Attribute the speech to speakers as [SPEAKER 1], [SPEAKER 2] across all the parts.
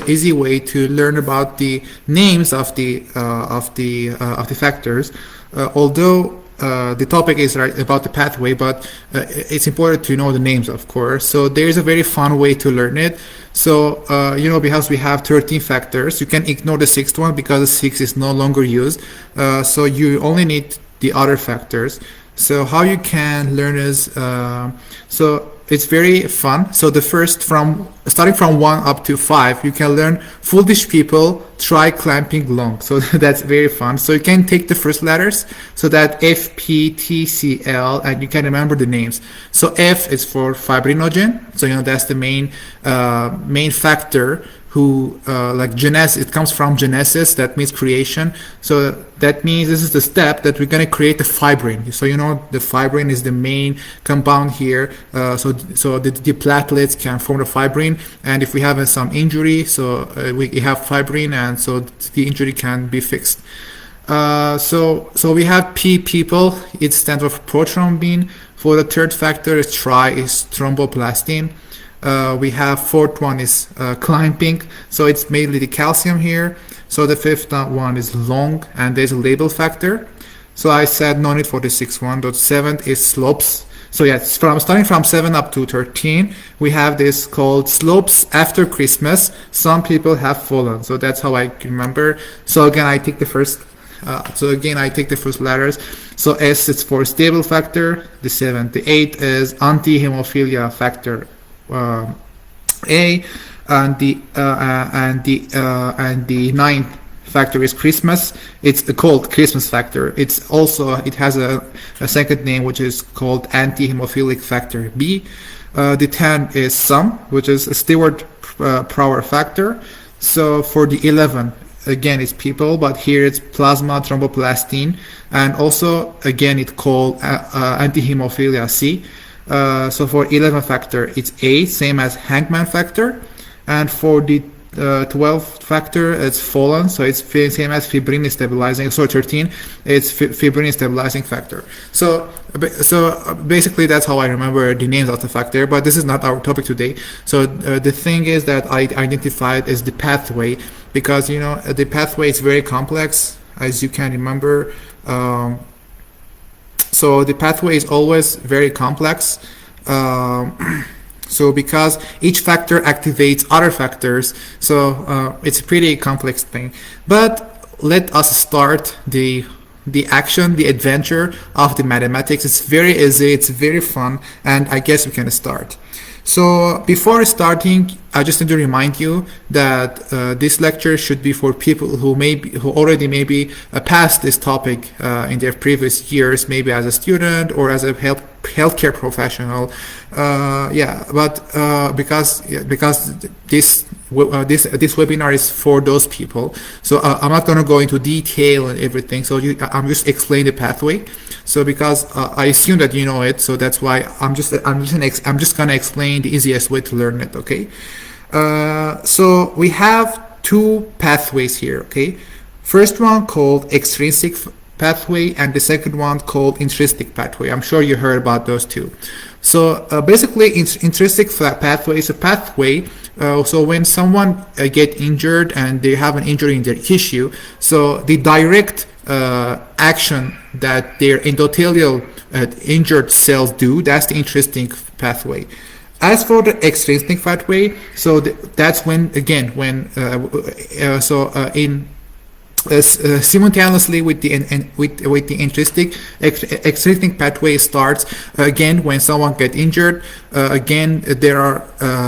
[SPEAKER 1] easy way to learn about the names of the factors. Although the topic is right about the pathway, but it's important to know the names, of course. So there's a very fun way to learn it. So because we have 13 factors, you can ignore the sixth one because the sixth is no longer used. So you only need the other factors. So how you can learn is so it's very fun. So the first starting from 1 up to 5, you can learn foolish people try clamping long. So that's very fun. So you can take the first letters, so that F, P, T, C, L, and you can remember the names. So F is for fibrinogen. So that's the main factor who like genesis. It comes from genesis, that means creation. So that means this is the step that we're going to create the fibrin. So the fibrin is the main compound here. So the platelets can form the fibrin, and if we have some injury, so we have fibrin, and so the injury can be fixed. So we have P, people. It stands for prothrombin. For the third factor is thromboplastin. We have fourth one is clamping, so it's mainly the calcium here. So the fifth one is long, and there's a label factor. So I said no need for the sixth one. The seventh is slopes. So yeah, starting from 7 up to 13, we have this called slopes after Christmas. Some people have fallen. So that's how I remember. So again, I take the first. I take the first letters. So S is for stable factor. The 7th, the 8th is anti-hemophilia factor. A, and the ninth factor is Christmas. It's called Christmas factor. It has a second name, which is called anti-hemophilic factor B. The 10 is sum, which is a Stewart-Prower factor. So for the 11, again, it's people, but here it's plasma thromboplastin, and also again it's called anti-hemophilia C. So for 11 factor, it's A, same as Hangman factor. And for the 12th factor, it's fallen, so it's same as fibrin stabilizing. So 13, it's fibrin stabilizing factor. So basically, that's how I remember the names of the factor. But this is not our topic today. So the thing is that I identified as the pathway, because the pathway is very complex, as you can remember. So the pathway is always very complex. So because each factor activates other factors, so it's a pretty complex thing. But let us start the action, the adventure of the mathematics. It's very easy, it's very fun, and I guess we can start. So before starting, I just need to remind you that this lecture should be for people who already maybe passed this topic in their previous years, maybe as a student or as a healthcare professional. Because this webinar is for those people. So I'm not going to go into detail and everything. So I'm just explaining the pathway. So because I assume that you know it, so that's why I'm just going to explain the easiest way to learn it. Okay. So we have two pathways here. Okay. First one called extrinsic pathway, and the second one called intrinsic pathway. I'm sure you heard about those two. So basically, intrinsic pathway is a pathway. So when someone get injured and they have an injury in their tissue, so the direct action that their endothelial injured cells do, that's the intrinsic pathway. As for the extrinsic pathway, so that's simultaneously with the extrinsic pathway starts again when someone gets injured. Again, there are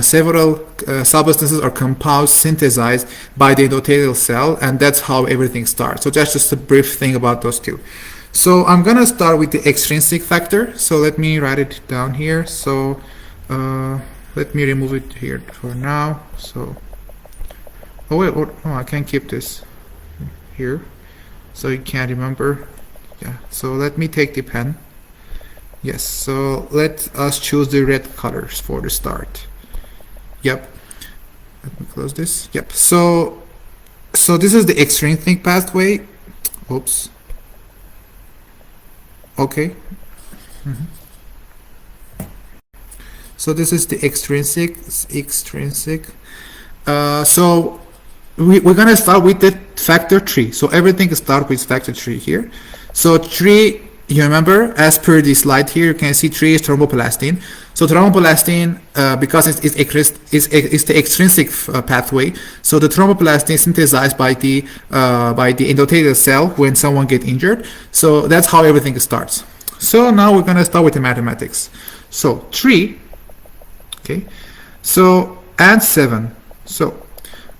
[SPEAKER 1] several substances or compounds synthesized by the endothelial cell, and that's how everything starts. So that's just a brief thing about those two. So I'm gonna start with the extrinsic factor. So let me write it down here. So let me remove it here for now. So I can't keep this here, so you can't remember. Yeah, so let me take the pen. Yes, so let us choose the red colors for the start. Yep, let me close this. Yep, so this is the extrinsic pathway. Oops. Okay. So this is the extrinsic. So we're going to start with the factor 3. So everything starts with factor 3 here. So 3, you remember, as per the slide here, you can see 3 is thromboplastin. So thromboplastin, because it's the extrinsic pathway, so the thromboplastin is synthesized by the endothelial cell when someone gets injured. So that's how everything starts. So now we're going to start with the mathematics. So 3, okay, so and 7. So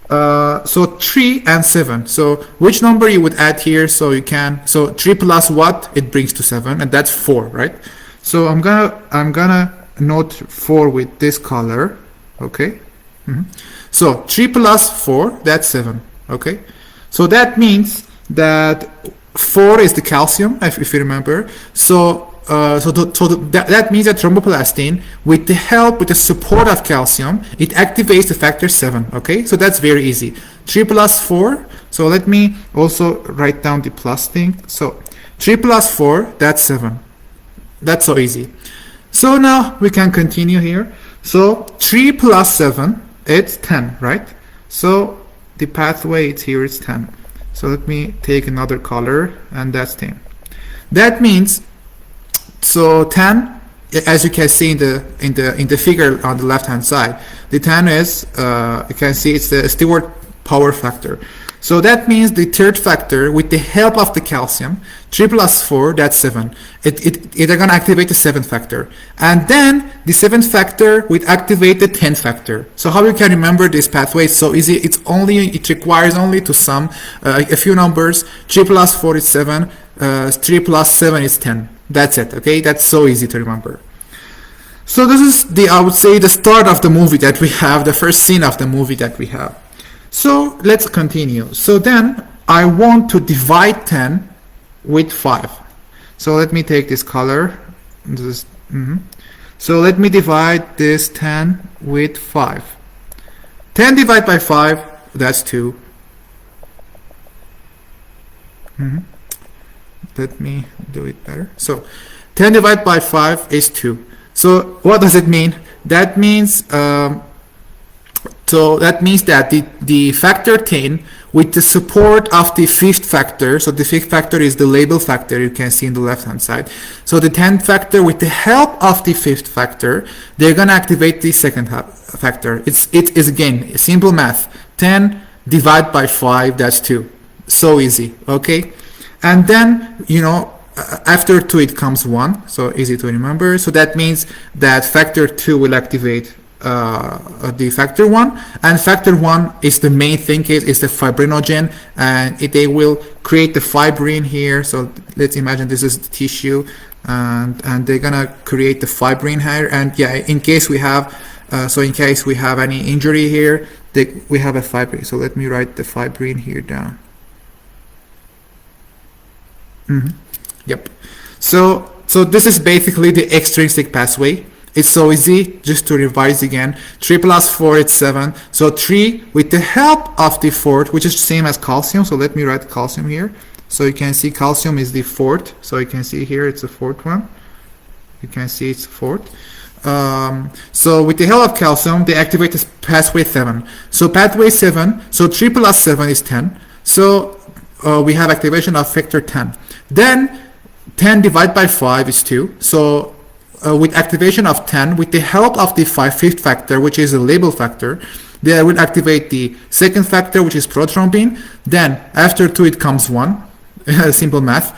[SPEAKER 1] 3 and 7. So which number you would add here? So you can, so 3 plus what? It brings to 7, and that's 4, right? So I'm gonna note 4 with this color, okay? So 3 plus 4, that's 7, okay? So that means that 4 is the calcium, if you remember. So that means that thromboplastin, with the support of calcium, it activates the factor 7. Okay, so that's very easy. 3 plus 4. So let me also write down the plus thing. So 3 plus 4, that's 7. That's so easy. So now we can continue here. So 3 plus 7, it's 10, right? So the pathway is here is 10. So let me take another color, and that's 10. That means, so 10, as you can see in the figure on the left hand side, the 10 is you can see it's the Stewart power factor. So that means the third factor, with the help of the calcium, 3 plus 4, that's 7. They're going to activate the 7th factor. And then the 7th factor would activate the 10th factor. So how you can remember this pathway? It's so easy. It requires only to sum a few numbers. 3 plus 4 is 7. 3 plus 7 is 10. That's it. Okay, that's so easy to remember. So this is I would say, the start of the movie that we have, the first scene of the movie that we have. So let's continue. So then I want to divide 10 with 5. So let me take this color. So let me divide this 10 with 5. 10 divided by 5, that's 2. Let me do it better. So 10 divided by 5 is 2. So what does it mean? That means that the factor 10, with the support of the 5th factor, so the 5th factor is the label factor you can see in the left hand side. So the 10th factor, with the help of the 5th factor, they're going to activate the 2nd factor. It is again simple math. 10 divided by 5, that's 2. So easy, okay? And then, after 2 it comes 1, so easy to remember. So that means that factor 2 will activate the factor 1, and factor 1 is the main thing, is the fibrinogen, and they will create the fibrin here. So let's imagine this is the tissue, and they're gonna create the fibrin here. And yeah, in case we have any injury here, we have a fibrin. So let me write the fibrin here down. Yep. So this is basically the extrinsic pathway. It's so easy. Just to revise again, 3 plus 4 is 7. So 3 with the help of the 4th, which is the same as calcium. So let me write calcium here. So you can see calcium is the 4th. So you can see here it's the 4th one. You can see it's 4th. So with the help of calcium, they activate this pathway 7. So pathway 7. So 3 plus 7 is 10. So we have activation of factor 10. Then 10 divided by 5 is 2. So with activation of 10, with the help of the 5th factor, which is a label factor, they will activate the 2nd factor, which is prothrombin. Then after 2 it comes 1. Simple math.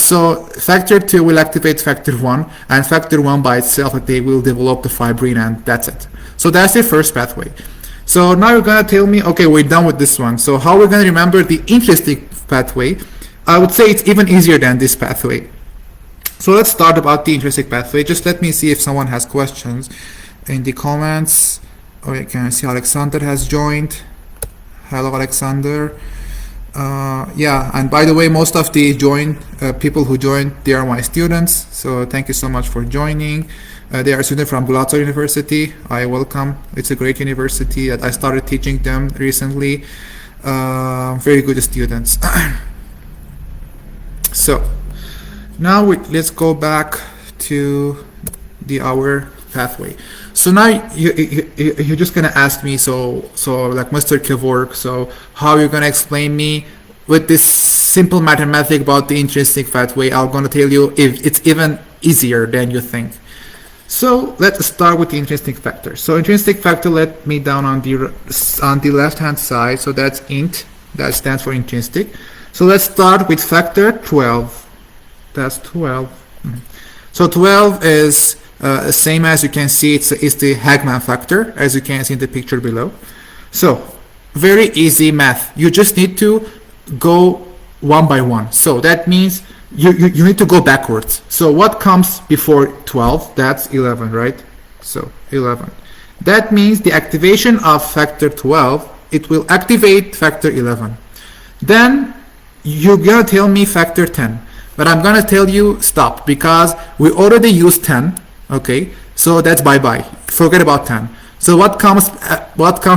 [SPEAKER 1] So factor 2 will activate factor 1, and factor 1 by itself, they will develop the fibrin, and that's it. So that's the first pathway. So now you're gonna tell me, okay, we're done with this one. So how we're gonna remember the intrinsic pathway? I would say it's even easier than this pathway. So let's start about the intrinsic pathway. Just let me see if someone has questions in the comments. Oh, you can see Alexander has joined. Hello, Alexander. Yeah, and by the way, most of the people who joined, they are my students. So thank you so much for joining. They are students from Gulator University. I welcome. It's a great university that I started teaching them recently. Very good students. So now let's go back to our pathway. So now you're just gonna ask me, so like Mr. Kevork, so how you're gonna explain me with this simple mathematic about the intrinsic pathway? I'm gonna tell you if it's even easier than you think. So let's start with the intrinsic factor. So intrinsic factor, let me down on the left hand side. So that's int, that stands for intrinsic. So let's start with factor 12. That's 12. So 12 is same as you can see, it's the Hagman factor, as you can see in the picture below. So very easy math. You just need to go one by one. So that means you need to go backwards. So what comes before 12? That's 11, right? So 11. That means the activation of factor 12, it will activate factor 11. Then you're gonna tell me factor 10, but I'm gonna tell you stop, because we already used 10. Okay, so that's bye-bye. Forget about 10. So what comes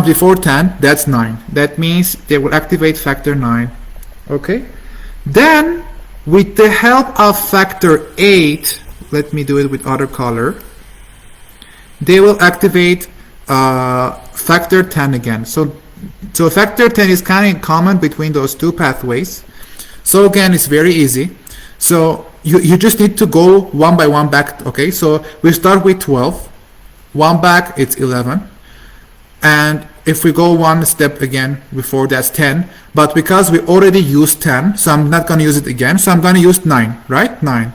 [SPEAKER 1] before 10? That's 9. That means they will activate factor 9. Okay, then with the help of factor 8, let me do it with other color, they will activate factor 10 again. So factor 10 is kind of common between those two pathways. So again, it's very easy. So you just need to go one by one back. Okay, so we start with 12. One back, it's 11. And if we go one step again before, that's 10. But because we already used 10, so I'm not going to use it again. So I'm going to use 9, right? 9.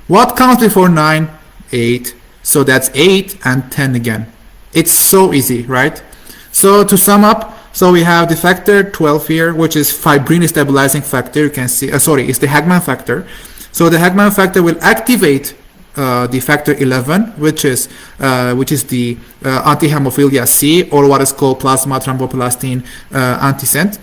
[SPEAKER 1] What comes before 9? 8. So that's 8 and 10 again. It's so easy, right? So to sum up, so we have the factor 12 here, which is fibrin stabilizing factor. You can see, it's the Hagman factor. So the Hagman factor will activate the factor 11, which is the antihemophilia C, or what is called plasma thromboplastin antisense.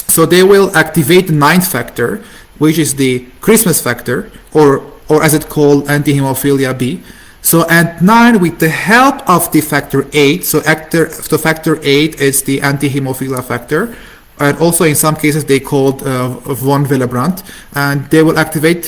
[SPEAKER 1] So they will activate the 9th factor, which is the Christmas factor, or as it's called, antihemophilia B. So at 9, with the help of the factor 8, so factor 8 is the anti-hemophilia factor, and also in some cases they called von Willebrand, and they will activate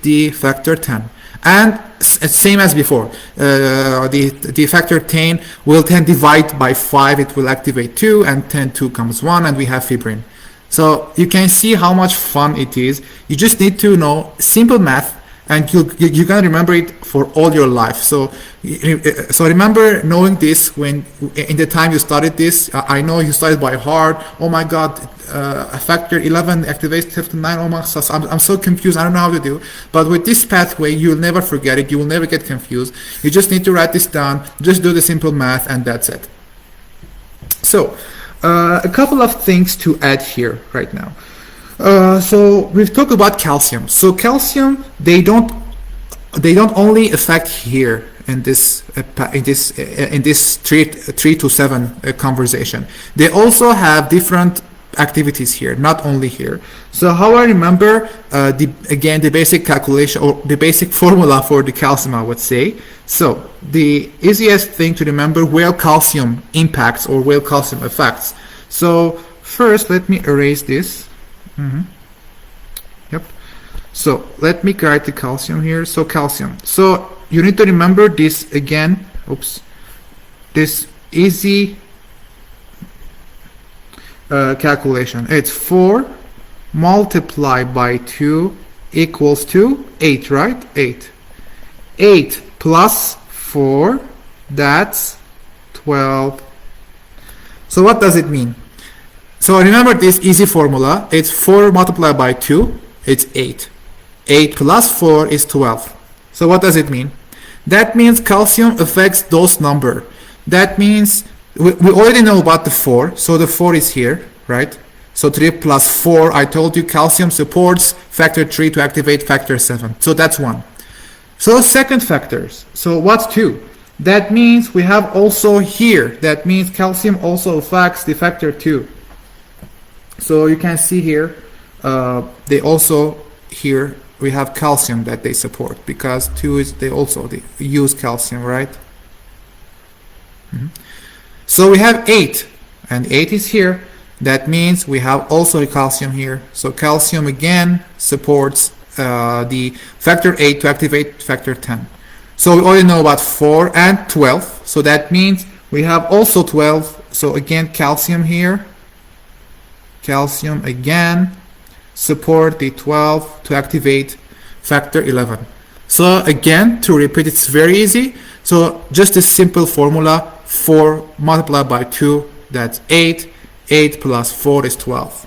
[SPEAKER 1] the factor 10. And same as before, the factor 10 will 10 divide by 5, it will activate 2, and 10 2 comes 1, and we have fibrin. So you can see how much fun it is. You just need to know simple math, and you're gonna remember it for all your life. So remember knowing this when in the time you started this. I know you started by heart. Oh my God, factor 11 activates factor 9. Oh my God, I'm so confused. I don't know how to do. But with this pathway, you'll never forget it. You will never get confused. You just need to write this down. Just do the simple math, and that's it. So a couple of things to add here right now. So we've talked about calcium. So calcium, they don't only affect here in this 3 to 7 conversation. They also have different activities here, not only here. So how I remember the basic calculation, or the basic formula for the calcium, I would say. So the easiest thing to remember where calcium impacts or where calcium affects. So first, let me erase this. Yep. So let me write the calcium here. So calcium. So you need to remember this again. Oops. This easy calculation. It's 4 multiplied by 2 equals to 8, right? 8. 8 plus 4, that's 12. So what does it mean? So remember this easy formula. It's 4 multiplied by 2, it's 8. 8 plus 4 is 12. So what does it mean? That means calcium affects those numbers. That means we already know about the 4, so the 4 is here, right? So 3 plus 4, I told you calcium supports factor 3 to activate factor 7. So that's 1. So second factors. So what's 2? That means we have also here, that means calcium also affects the factor 2. So you can see here, they also, here we have calcium that they support, because 2 is, they use calcium, right? So we have 8, and 8 is here. That means we have also calcium here. So calcium again supports the factor 8 to activate factor 10. So we already know about 4 and 12. So that means we have also 12. So again, calcium here. Calcium again. Support the 12 to activate factor 11. So again, to repeat, it's very easy. So just a simple formula, 4 multiplied by 2, that's 8. 8 plus 4 is 12.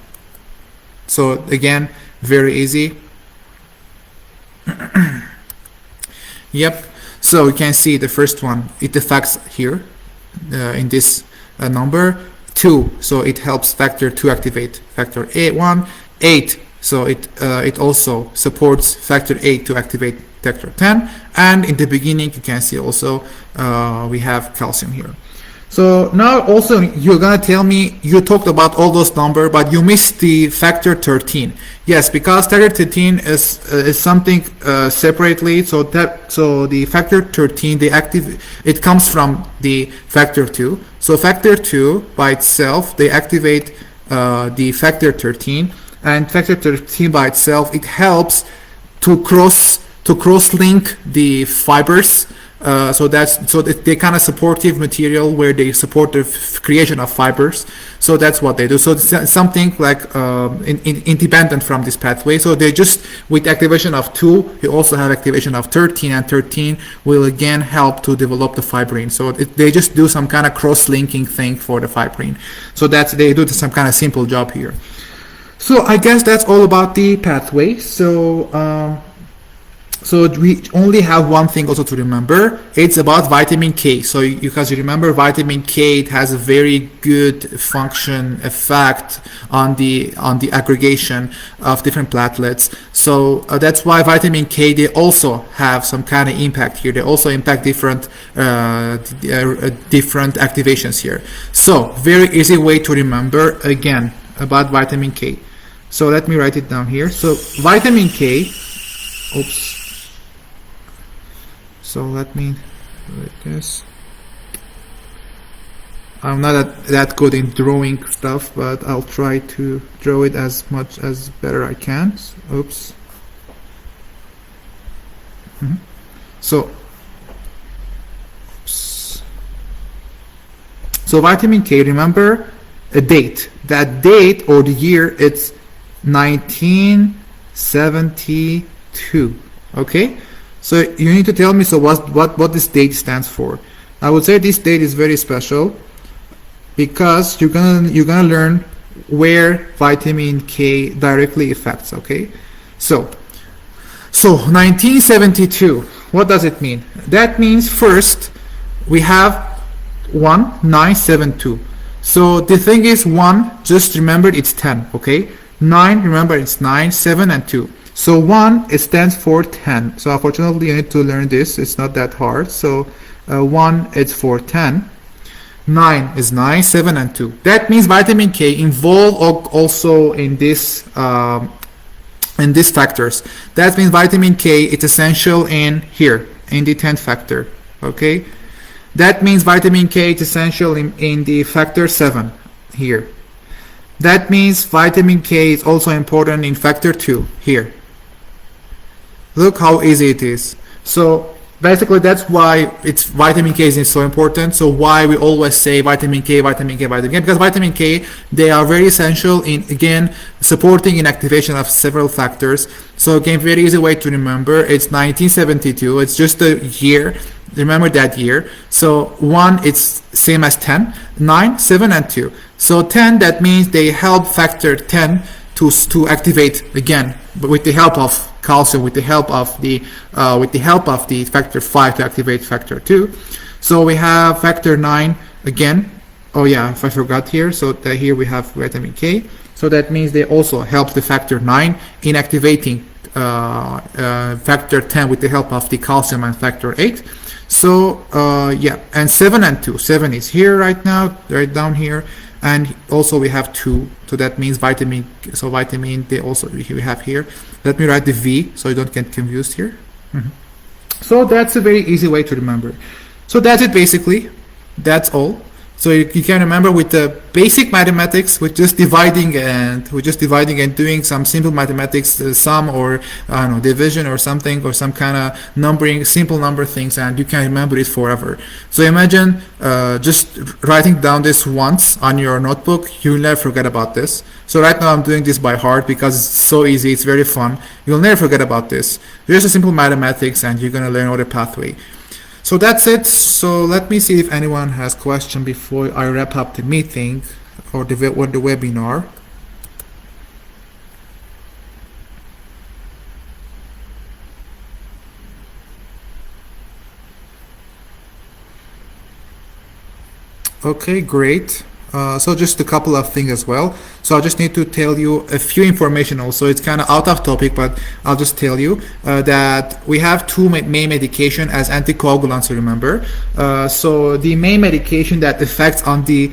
[SPEAKER 1] So again, very easy. Yep. So you can see the first one, it affects here in this number 2. So it helps factor 2 activate factor 1. 8. So it also supports factor 8 to activate factor 10. And in the beginning, you can see also we have calcium here. So now also you're gonna tell me you talked about all those numbers, but you missed the factor 13. Yes, because factor 13 is something separately. So the factor 13 it comes from the factor 2. So factor 2 by itself they activate the factor 13, and factor 13 by itself it helps to cross link the fibers. So they kind of supportive material where they support the creation of fibers. So that's what they do. So it's something like independent from this pathway. So they just, with activation of 2, you also have activation of 13, and 13 will again help to develop the fibrin. So they just do some kind of cross-linking thing for the fibrin. So they do some kind of simple job here. So I guess that's all about the pathway. So we only have one thing also to remember. It's about vitamin K. So because you remember vitamin K, it has a very good function effect on the aggregation of different platelets. So that's why vitamin K, they also have some kind of impact here. They also impact different activations here. So very easy way to remember again about vitamin K. So let me write it down here. So vitamin K, oops. So let me write this. I'm not that good in drawing stuff, but I'll try to draw it as much as better I can. Oops. So vitamin K, remember a date. That date or the year, it's 1972. Okay? So you need to tell me, so what this date stands for. I would say this date is very special because you're gonna learn where vitamin K directly affects. Okay, so 1972. What does it mean? That means first we have 1972. So the thing is 1, just remember it's 10. Okay, 9, remember it's 9, 7, and 2. So 1, it stands for 10. So unfortunately, you need to learn this. It's not that hard. So 1, it's for 10. 9 is 9, 7, and 2. That means vitamin K involved also in this these factors. That means vitamin K is essential in here, in the 10th factor. Okay. That means vitamin K is essential in the factor 7 here. That means vitamin K is also important in factor 2 here. Look how easy it is. So basically that's why vitamin K is so important. So why we always say vitamin K, vitamin K, vitamin K, because vitamin K, they are very essential in, again, supporting in activation of several factors. So again, very easy way to remember, it's 1972. It's just a year. Remember that year. So 1, it's same as 10, 9, 7, and 2. So 10, that means they help factor 10 to activate again, but with the help of calcium, with the help of the factor 5 to activate factor 2. So we have factor 9 again. Oh yeah, if I forgot here. So here we have vitamin K. So that means they also help the factor 9 in activating factor 10 with the help of the calcium and factor 8. So yeah, and 7 and 2. 7 is here right now, right down here. And also we have 2, so that means vitamin. So vitamin they also we have here. Let me write the V so you don't get confused here. So that's a very easy way to remember. So that's it basically. That's all. So you can remember with the basic mathematics, with just dividing and doing some simple mathematics, sum or I don't know, division or something, or some kind of numbering, simple number things, and you can remember it forever. So imagine just writing down this once on your notebook. You'll never forget about this. So right now I'm doing this by heart because it's so easy. It's very fun. You'll never forget about this. Just a simple mathematics, and you're gonna learn all the pathway. So that's it. So let me see if anyone has question before I wrap up the meeting or the webinar. Okay, great. So just a couple of things as well. So I just need to tell you a few information also. It's kind of out of topic, but I'll just tell you that we have two main medication as anticoagulants, remember. So the main medication that affects on the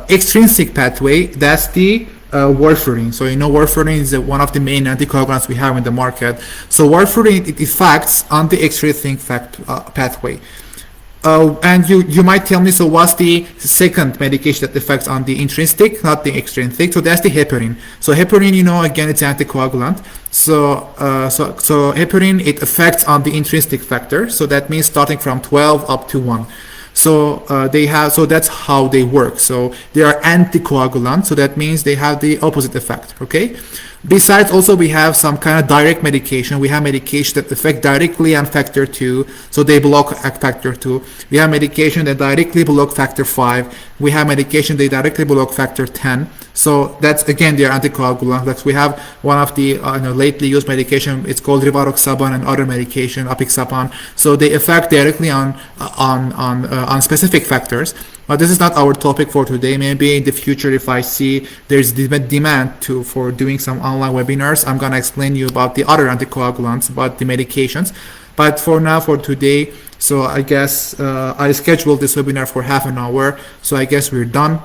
[SPEAKER 1] extrinsic pathway, that's the warfarin. So you know warfarin is one of the main anticoagulants we have in the market. So warfarin, it affects on the extrinsic pathway. And you might tell me, so what's the second medication that affects on the intrinsic, not the extrinsic? So that's the heparin. So heparin, you know, again, it's anticoagulant. So heparin, it affects on the intrinsic factor. So that means starting from 12 up to 1. So so that's how they work. So they are anticoagulants. So that means they have the opposite effect. Okay. Besides, also we have some kind of direct medication. We have medication that affect directly on factor 2, so they block factor 2. We have medication that directly block factor 5. We have medication that directly block factor 10. So that's again they are anticoagulant. Like we have one of the lately used medication. It's called rivaroxaban and other medication, apixaban. So they affect directly on specific factors. But this is not our topic for today. Maybe in the future, if I see there's demand for doing some online webinars, I'm gonna explain you about the other anticoagulants, about the medications. But for now, for today, so I guess I scheduled this webinar for half an hour. So I guess we're done.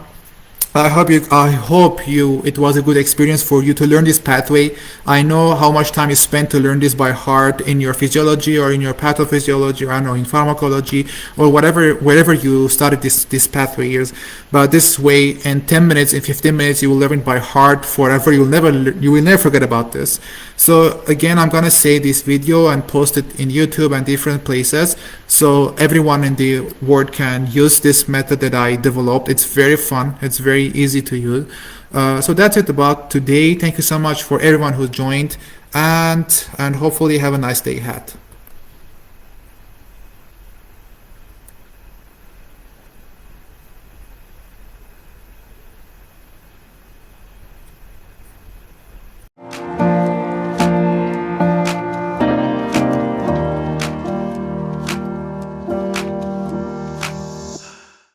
[SPEAKER 1] I hope it was a good experience for you to learn this pathway. I know how much time you spent to learn this by heart in your physiology or in your pathophysiology, or I don't know, in pharmacology or wherever you started this pathway years. But this way, in 10 minutes, in 15 minutes, you will learn it by heart forever. You will never forget about this. So again, I'm gonna save this video and post it in YouTube and different places, so everyone in the world can use this method that I developed. It's very fun. It's very easy to use. So that's it about today. Thank you so much for everyone who joined, and hopefully have a nice day ahead.